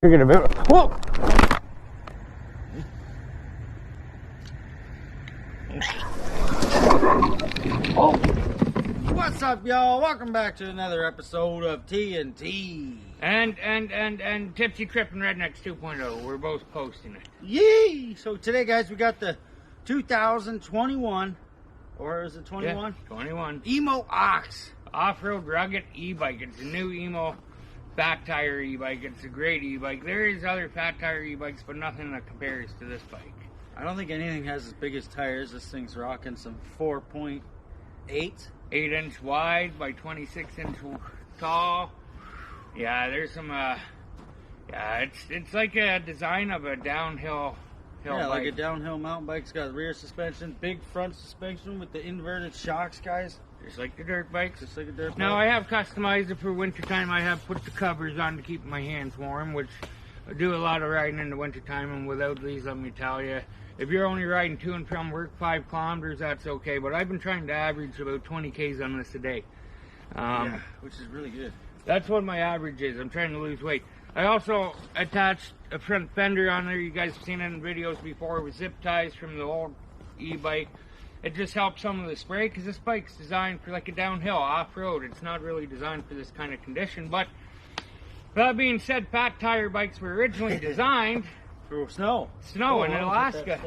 You're gonna be. Whoa! Oh. What's up, y'all? Welcome back to another episode of TNT. And Tipsy Trippin' Rednecks 2.0. We're both posting it. Yee! So today, guys, we got the 2021, or is it 21? Yeah, 21. Emmo Oxe. Off-road rugged e-bike. It's a new Emmo fat tire e-bike. It's a great e-bike. There is other fat tire e-bikes, but nothing that compares to this bike. I don't think anything has as big as tires. This thing's rocking some 4.8. 8-inch wide by 26-inch tall. Yeah, there's some, it's like a design of a downhill Yeah, bike. like a downhill mountain bike. It's got rear suspension, big front suspension with the inverted shocks, guys. Just like the dirt bikes. Just like a dirt bike. Now, I have customized it for wintertime. I have put the covers on to keep my hands warm, which I do a lot of riding in the wintertime, and without these, let me tell you, if you're only riding to and from work 5 kilometers, that's okay, but I've been trying to average about 20 Ks on this a day. Yeah, which is really good. That's what my average is. I'm trying to lose weight. I also attached a front fender on there. You guys have seen it in videos before with zip ties from the old e-bike. It just helps some of the spray because this bike's designed for like a downhill off-road. It's not really designed for this kind of condition. But that being said, fat tire bikes were originally designed for snow in Alaska.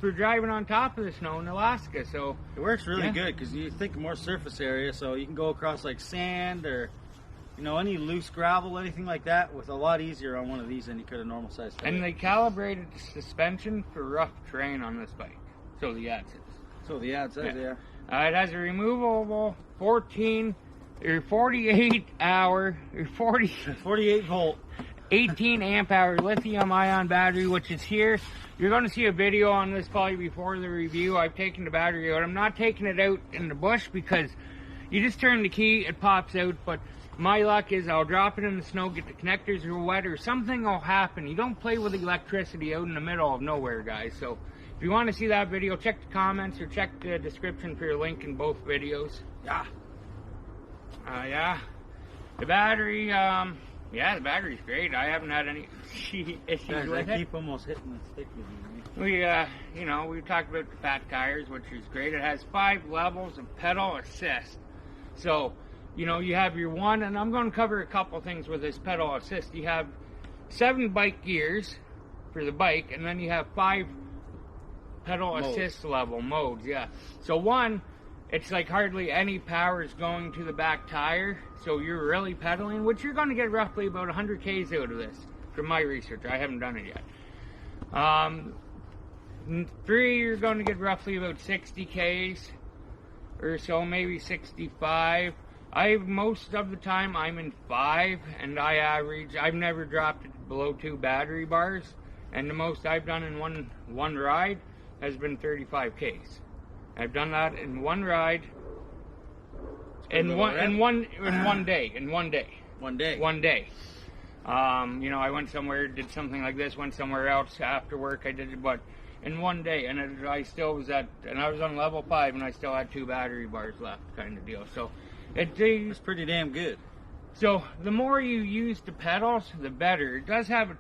For driving on top of the snow in Alaska. So it works really good because you think more surface area, so you can go across like sand or any loose gravel, anything like that, with a lot easier on one of these than you could a normal size tire. And they calibrated the suspension for rough terrain on this bike. So the ad says. So the ad says, yeah. It has a removable 48 volt 18 amp hour lithium ion battery, which is here. You're going to see a video on this probably before the review. I've taken the battery out. I'm not taking it out in the bush because you just turn the key, it pops out. But my luck is I'll drop it in the snow, get the connectors are wet, or something will happen. You don't play with electricity out in the middle of nowhere, guys. So if you want to see that video, check the comments or check the description for a link in both videos. Yeah. The battery, the battery's great. I haven't had any issues with it. I keep almost hitting the stick with you. We talked about the fat tires, which is great. It has 5 levels of pedal assist. So, you have your one, and I'm going to cover a couple things with this pedal assist. You have 7 bike gears for the bike, and then you have 5 pedal assist level modes, yeah. So one, it's like hardly any power is going to the back tire, so you're really pedaling, which you're going to get roughly about 100 Ks out of this, from my research. I haven't done it yet. 3, you're going to get roughly about 60 Ks or so, maybe 65. Most of the time I'm in 5, and I've never dropped it below 2 battery bars, and the most I've done in one ride has been 35 Ks. I've done that in one ride, in one day. I went somewhere, did something like this, went somewhere else after work. I did it, but in one day, and I was on level 5, and I still had 2 battery bars left, kind of deal. So it's pretty damn good. So the more you use the pedals, the better. It does have a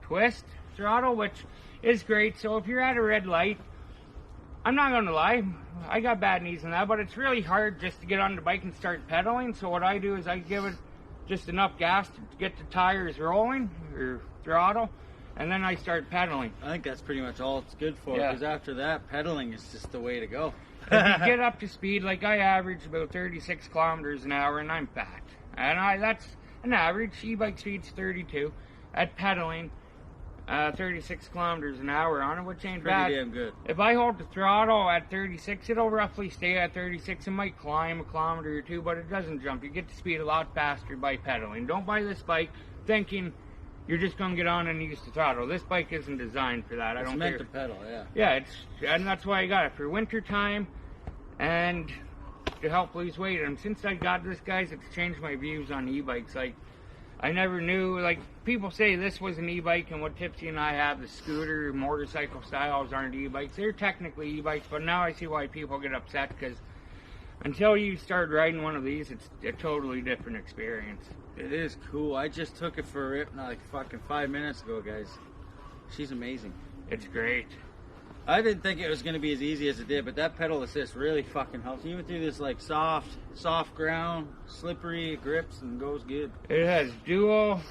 twist throttle, which is great. So if you're at a red light, I'm not going to lie, I got bad knees and that, but it's really hard just to get on the bike and start pedaling. So what I do is I give it just enough gas to get the tires rolling, or throttle, and then I start pedaling. I think that's pretty much all it's good for, because after that, pedaling is just the way to go. If you get up to speed, like I average about 36 kilometers an hour, and I'm fat. And that's an average. E-bike speed's 32. At pedaling, 36 kilometers an hour on it, which ain't bad. Pretty damn good. If I hold the throttle at 36, it'll roughly stay at 36. It might climb a kilometer or 2, but it doesn't jump. You get to speed a lot faster by pedaling. Don't buy this bike thinking you're just going to get on and use the throttle. This bike isn't designed for that. It's meant to pedal, yeah. Yeah, and that's why I got it for winter time and to help lose weight. And since I got this, guys, it's changed my views on e-bikes. Like, I never knew, like, people say this was an e-bike, and what Tipsy and I have, the scooter, motorcycle styles aren't e-bikes. They're technically e-bikes, but now I see why people get upset, because until you start riding one of these, it's a totally different experience. It is cool. I just took it for a rip like fucking 5 minutes ago, guys. She's amazing. It's great. I didn't think it was going to be as easy as it did, but that pedal assist really fucking helps. Even through this like soft ground, slippery, it grips and goes good. It has dual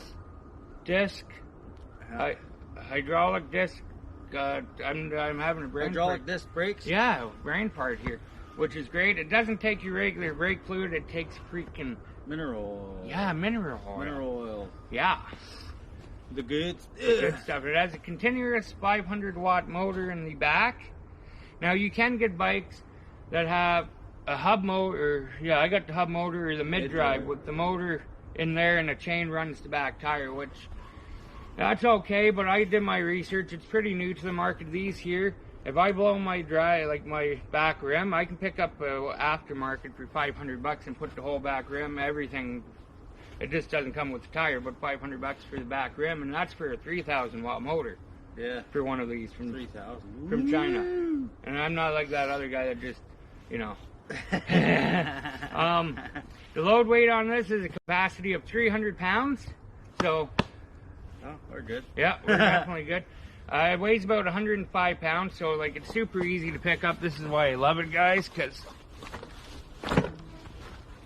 disc, hydraulic disc. I'm having a brain hydraulic disc brakes. Yeah, brain part here, which is great. It doesn't take your regular brake fluid. It takes freaking mineral oil. Yeah, mineral oil. Mineral oil. Yeah. The good stuff. It has a continuous 500 watt motor in the back. Now you can get bikes that have a hub motor. Yeah, I got the hub motor or the mid-drive with the motor in there and the chain runs the back tire, which that's okay, but I did my research. It's pretty new to the market. These here, if I blow my my back rim, I can pick up a aftermarket for $500 and put the whole back rim, everything. It just doesn't come with the tire, but $500 for the back rim, and that's for a 3,000 watt motor. Yeah. For one of these from 3,000 from China. And I'm not like that other guy that just, you know. The load weight on this is a capacity of 300 pounds. So. Oh, we're good. Yeah, we're definitely good. It weighs about 105 pounds, so like it's super easy to pick up. This is why I love it, guys, because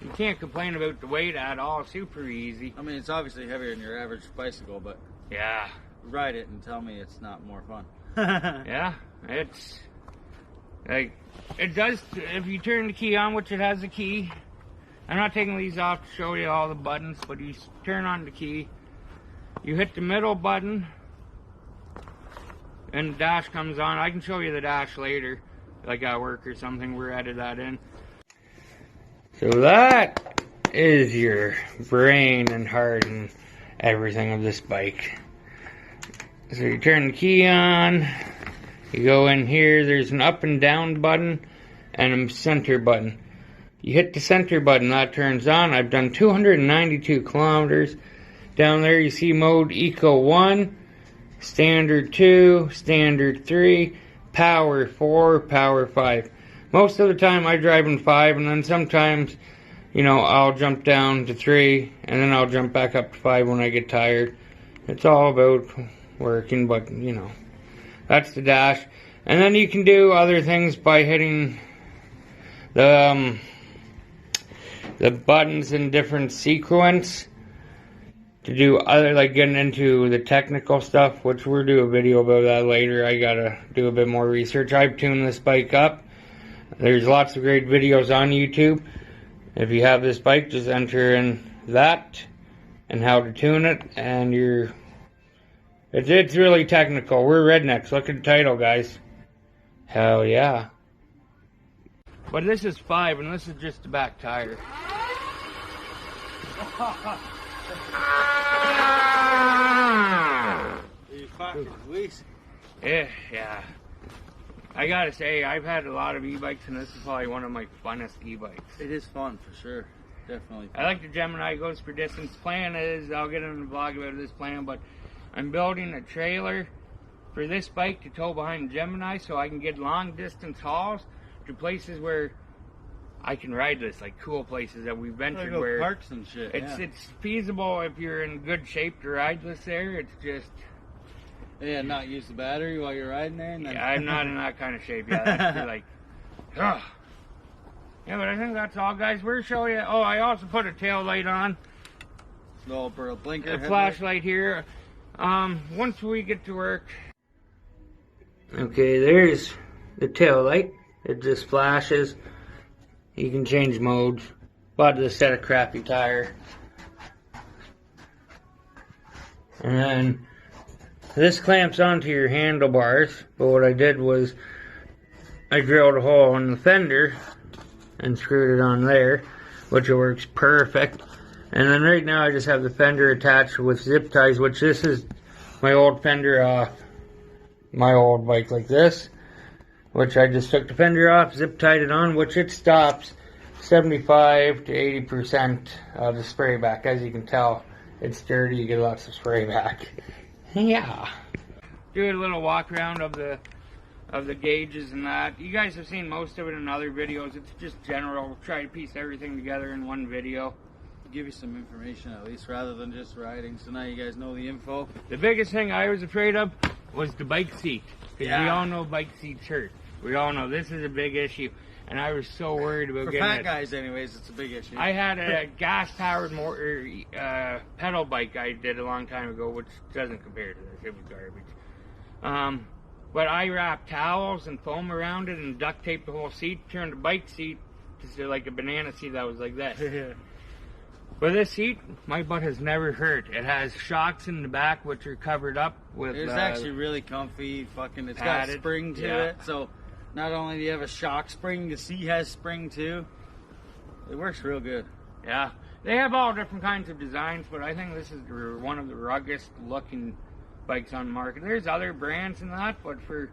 you can't complain about the weight at all. Super easy. I mean, it's obviously heavier than your average bicycle, but yeah, ride it and tell me it's not more fun. Yeah, it's like it does. If you turn the key on, which it has a key. I'm not taking these off to show you all the buttons, but you turn on the key. You hit the middle button, and the dash comes on. I can show you the dash later, like at work or something. We're added that in. So that is your brain and heart and everything of this bike. So you turn the key on, you go in here, there's an up and down button and a center button. You hit the center button, that turns on. I've done 292 kilometers. Down there you see mode Eco 1, Standard 2, Standard 3, Power 4, Power 5. Most of the time I drive in 5, and then sometimes, you know, I'll jump down to 3, and then I'll jump back up to 5 when I get tired. It's all about working, but, you know, that's the dash. And then you can do other things by hitting the buttons in different sequence to do other, like getting into the technical stuff, which we'll do a video about that later. I gotta do a bit more research. I've tuned this bike up. There's lots of great videos on YouTube. If you have this bike, just enter in that and how to tune it, and it's really technical. We're rednecks. Look at the title, guys. Hell yeah. But this is 5, and this is just the back tire. You fucking wheeze. Yeah. I gotta say, I've had a lot of e-bikes, and this is probably one of my funnest e-bikes. It is fun, for sure. Definitely fun. I like the Gemini, goes for distance. Plan is, I'll get in the vlog about this plan, but I'm building a trailer for this bike to tow behind the Gemini so I can get long distance hauls to places where I can ride this, like cool places that we've ventured where parks and shit. It's feasible if you're in good shape to ride this there. It's just not use the battery while you're riding there. And then yeah, I'm not in that kind of shape yet. That's like, ugh. Yeah, but I think that's all, guys. We're showing you. Oh, I also put a tail light on. Little blinker. A flashlight here. Once we get to work. Okay, there's the tail light. It just flashes. You can change modes. Bought this set of crappy tire. And then this clamps onto your handlebars. But what I did was I drilled a hole in the fender and screwed it on there, which works perfect. And then right now I just have the fender attached with zip ties, which this is my old fender off my old bike like this, which I just took the fender off, zip tied it on, which it stops 75 to 80% of the spray back. As you can tell, it's dirty, you get lots of spray back. Yeah. Do a little walk around of the of the gauges and that. You guys have seen most of it in other videos. It's just general. Try to piece everything together in one video. Give you some information at least, rather than just riding. So now you guys know the info. The biggest thing I was afraid of was the bike seat. Because Yeah. we all know bike seats hurt. We all know this is a big issue. And I was so worried about For getting fat it. guys, anyways, it's a big issue. I had a gas-powered motor pedal bike I did a long time ago, which doesn't compare to this. It was garbage. But I wrapped towels and foam around it and duct taped the whole seat, turned the bike seat to like a banana seat that was like this. But this seat, my butt has never hurt. It has shocks in the back, which are covered up with... It's actually really comfy. Fucking, it's got padded. spring to Yeah. it. So not only do you have a shock spring, the seat has spring too. It works real good. Yeah. They have all different kinds of designs, but I think this is one of the ruggedest looking bikes on the market. There's other brands and that, but for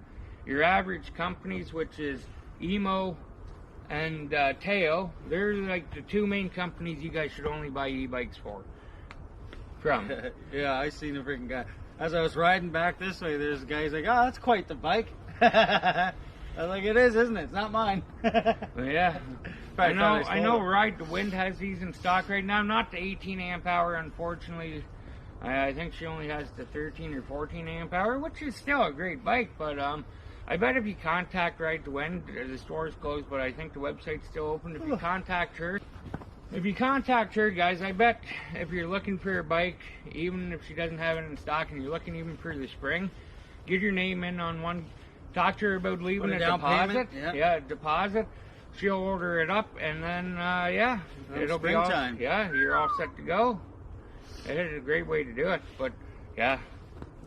your average companies, which is Emmo and Teo, they're like the two main companies you guys should only buy e-bikes from. Yeah, I seen a freaking guy. As I was riding back this way, there's a guy, he's like, oh, that's quite the bike. I was like, it is, isn't it? It's not mine. Well, yeah. I Probably thought know stole it. Ride the Wind has these in stock right now. Not the 18 amp hour, unfortunately. I think she only has the 13 or 14 amp hour, which is still a great bike, but I bet if you contact Ride the Wind, the store is closed, but I think the website's still open. If you contact her, guys, I bet if you're looking for a bike, even if she doesn't have it in stock and you're looking even for the spring, get your name in on one, talk to her about leaving a down deposit. payment, Yeah, deposit. She'll order it up, and then, yeah, it'll be all, springtime. yeah, you're all set to go. It is a great way to do it, but, yeah.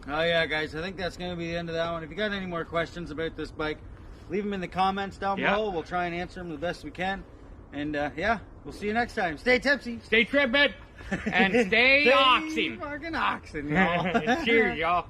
Oh yeah, guys, I think that's going to be the end of that one. If you got any more questions about this bike, leave them in the comments down Yeah. below. We'll try and answer them the best we can. And yeah, we'll see you next time. Stay tipsy. Stay tripping, and stay oxing. Fucking oxing, y'all. Cheers, y'all.